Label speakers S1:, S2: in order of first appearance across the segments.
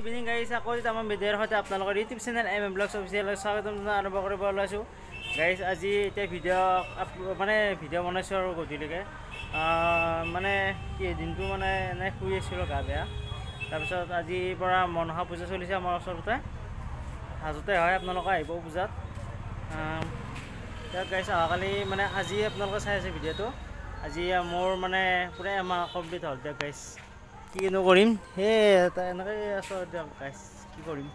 S1: Evening guys আকৌ আমাৰ ভিডিঅ'ৰ সৈতে আপোনালোকৰ ইউটিউব চেনেল এম ব্লগছ অফিচিয়েললৈ স্বাগতম আৰম্ভ কৰিব ওলাইছোঁ গাইজ। আজি এতিয়া ভিডিঅ' বনাইছোঁ আৰু গধূলিকৈ মানে কি দিনটো মানে এনে শুই আছিলোঁ গা বেয়া। তাৰপিছত আজিৰ পৰা মনসা পূজা চলিছে আমাৰ ওচৰতে, সাজতে হয়, আপোনালোকে আহিব পূজাত। তাত গাইজ অহাকালি মানে আজি আপোনালোকে চাই আছে ভিডিঅ'টো, আজি মোৰ মানে পূৰা এমাহ কমপ্লিট হ'ল দিয়ক গাইজ। কিনো কৰিম সেই এনেকৈ আছোঁ দিয়ক গাইজ, কি কৰিম।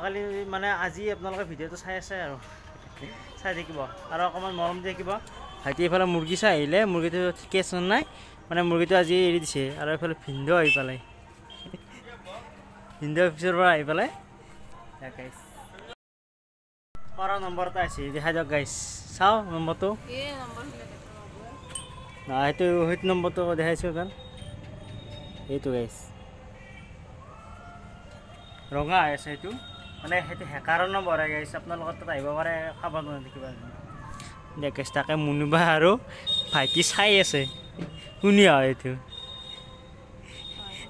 S1: কালি মানে আজি আপোনালোকে ভিডিঅ'টো চাই আছে আৰু চাই থাকিব আৰু অকণমান মৰম দি থাকিব। ভাইটি এইফালে মুৰ্গী চাই আহিলে, মুৰ্গীটো ঠিকে আছে নাই, মানে মুৰ্গীটো আজি এৰি দিছে। আৰু এইফালে ভিনদেউ আহি পালে, ভিনদেউ অফিচৰ পৰা আহি পালে গাইজ। কৰা নম্বৰ এটা আছে, দেখাই দিয়ক গাইজ, চাওঁ নম্বৰটো। সেইটো নম্বৰটো দেখাইছোঁ কাৰণ এইটো গাইজ ৰঙা হৈ আছে, সেইটো মানে সেইটো হেকাৰৰ নম্বৰ গাইজ। আপোনালোকৰ তাত আহিব পাৰে, খাব নোৱাৰে কিবা দিয়ক গাইজ। তাকে মুনুবা আৰু ভাইটি চাই আছে, শুনি হয় এইটো।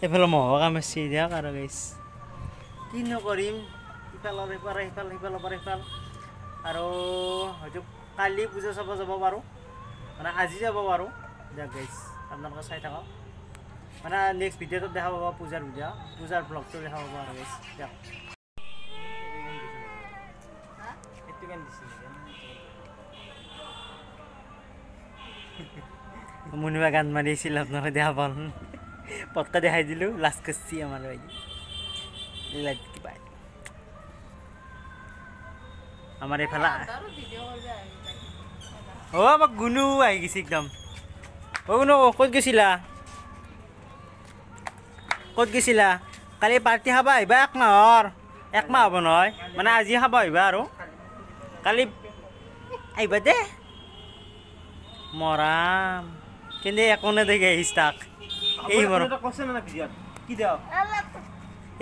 S1: এইফালে মহৰ কাম আছে দিয়ক আৰু গাইজ, কিনো কৰিম। ইফালৰ সিফালে সিফালৰ পৰা সিফাল আৰু হয়তো কালি পূজা চাব যাব পাৰোঁ, মানে আজি যাব পাৰোঁ দিয়ক গাইজ। আপোনালোকে চাই থাকক, মানে নেক্সট ভিডিঅ'টোত দেখা পাব পূজাৰ ভিডিঅ', পূজাৰ ব্লগটো দেখা পাব আৰু গাইজ দিয়ক। মুনুবা গান মাৰিছিল, আপোনালোকে দেখা পাল, পটকা দেখাই দিলোঁ, লাজ কৰিছে আমাৰ কিবা। আমাৰ এইফালে আমাক গুণু আহি গৈছে একদম। গুণু ক'ত গৈছিলা, ক'ত গৈছিলা? কালি পাৰ্টি খাব আহিবা, এক মাহ হ'ব নহয়, মানে আজি খাব আহিবা আৰু কালি আহিবা দে। মৰাম কিন্তু একো নেদেখে আহিছ তাক, এই মৰম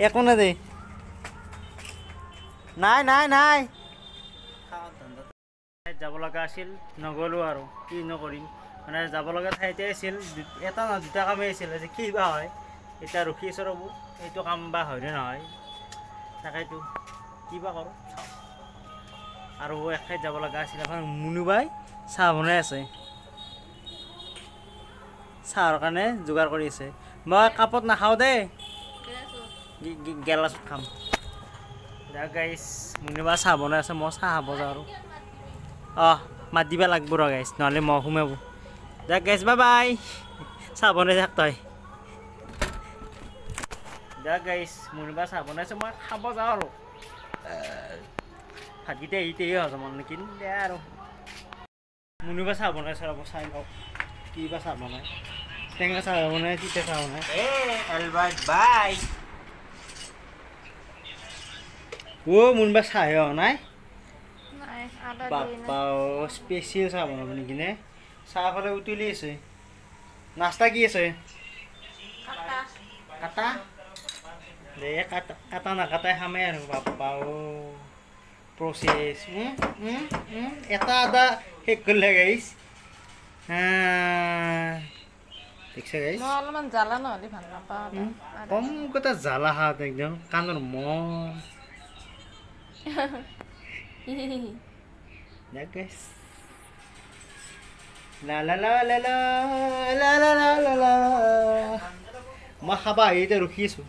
S1: একো নেদে, নাই যাব লগা আছিল, নগ'লোঁ আৰু কি নকৰিম। মানে যাব লগা ঠাইতে আছিল, এটা নহয় দুটা কামেই আছিল। আজি কি বা হয়, এতিয়া ৰখি আছোঁ ৰ'ব, এইটো কাম বা হয়নে নহয়, তাকেইতো কি বা কৰোঁ চাওঁ। আৰু এক ঠাইত যাব লগা আছিল, এখন মুনুবাই চাহ বনাই আছে, চাহৰ কাৰণে যোগাৰ কৰি আছে। মই কাপত নাখাওঁ দেই, গেলাচত খাম দিয়ক গাইজ। মুনুবা চাহ বনাই আছে, মই চাহ খাব যাওঁ আৰু মাত দিবা লাগব ৰ গাইজ, নহ'লে মহ সোমাব দিয়ক গাইজ। বাই বাই, চাহ বনাই থাক তই দিয়ক গাইজ। মুনুবা চাহ বনাইছে, মই খাব যাওঁ আৰু ভাতকেইটা এইতেই হজম হ'ল নেকি দে আৰু। মুনুবা চাহ বনাইছে ৰ'ব, চাই লওক কি বা চাহ বনাই, টেঙা চাহ বনাই, তিতা চাহ বনাই। বাই মুনুবা চাহে হোৱা নাই, বাপ্পা স্পেচিয়েল চাহ বনাব নেকি নে? চাহ ফালে উতলি আছে, নাস্তা কি আছে? কাটা দে, কাটা নাকাটাই খামেই আৰু বাপ্পা প্ৰচেছ। এটা আদা শেষ কৰিলে গাইজ, দেখিছে গাইজ।
S2: অলপমান জ্বালা নহ'লে ভাল নাপাওঁ,
S1: কম কথা জ্বালা হাত একদম কাণৰ মন guys. La la la la la la la la la la. মই খাবা আহিতে ৰখি আছোঁ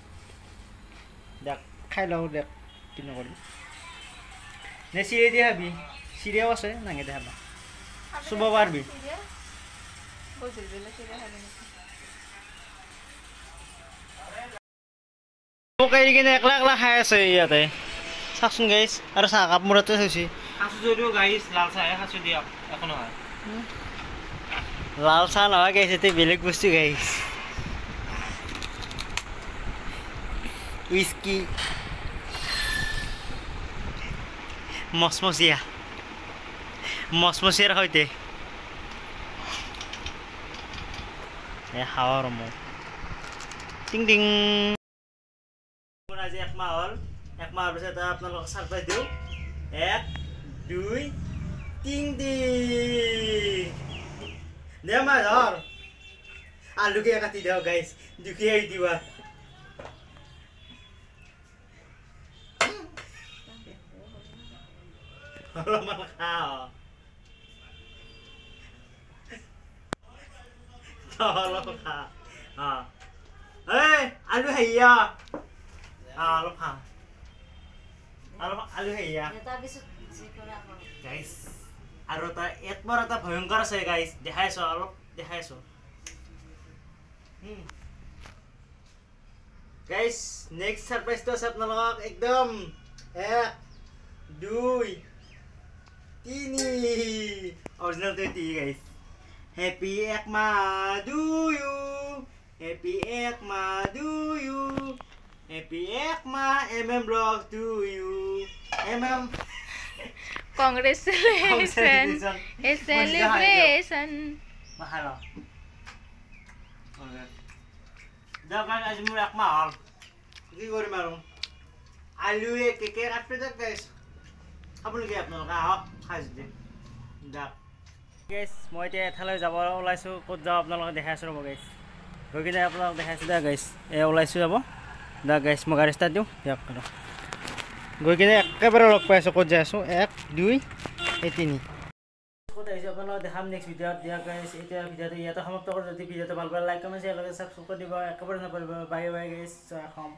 S1: দেখ, খাই লওঁ দেখ কি নকৰিম। নে চিৰি দি খাবি? চিৰিয়াও আছে নাঙে দে খাবা, চুব পাৰিবি। মোক এৰি কিনে একলা একলা খাই আছে ইয়াতে, চাচোন গাইজ। আৰু চাহ কাপ মূৰতে থৈছে, খাইছোঁ যদিও গাইজ লাল চাহে খাইছোঁ দিয়ক, একো নহয়। লাল চাহ নহয় গাইজ, এতিয়া বেলেগ বস্তু গাইজ, উইস্কি মচমচীয়াৰ সৈতে খাওঁ আৰু মই টিং টিং। আজি একমাহ হ'ল, একমাহৰ পিছত আপোনালোকক ছাৰপ্ৰাইজ দিওঁ। 1 2 টিং টিং দে মা ধৰ, আলুকে কাটি দিওঁ গাইজ, দুখীয়া দিবা অলপমান খা অলপ খা আলু হেৰিয়া অলপ খা অলপ আলু হেৰিয়া গাইছ আৰু এটা ভয়ংকৰ আছে গাইছ দেখাই আছো অলপ দেখাই আছো গাইছ নেক্সট সাৰপ্ৰাইজটো আছে আপোনালোকক একদম 1 2 3 অৰিজিনেল টি গাইছ হেপী একমাহ টু ইউ হেপী একমাহ টু ইউ হেপী একমাহ blog to you
S2: Congratulations. A celebration.
S1: Mahal. Okay. Dapat aja murah mahal. Ini gue malu. Alu ya keke apa tuh guys? Apa lagi apa nol kah? Khas deh. Dak. Guys, mau itu thalai jawab oleh su, kod jawab nol kah dekha suruh guys. Begini apa nol dekha sudah guys. Oleh su apa? Dah guys, mau garis tadi tuh. Ya kalau. গৈ কিনে একেবাৰে লগ পাই আছোঁ ক'ত যাই আছোঁ 1 2 3 ক'ত আহিছোঁ আপোনালোকক দেখাম নেক্সট ভিডিঅ'ত দিয়া গাইছ এতিয়া ভিডিঅ'টো ইয়াতে সমাপ্ত কৰোঁ যদি ভিডিঅ'টো ভাল পালে লাইক কমেণ্ট শ্বেয়াৰ লগতে ছাবস্ক্ৰাইব কৰি দিব একেবাৰে নাপাহৰিব বাই বাই গাইছ জয় অসম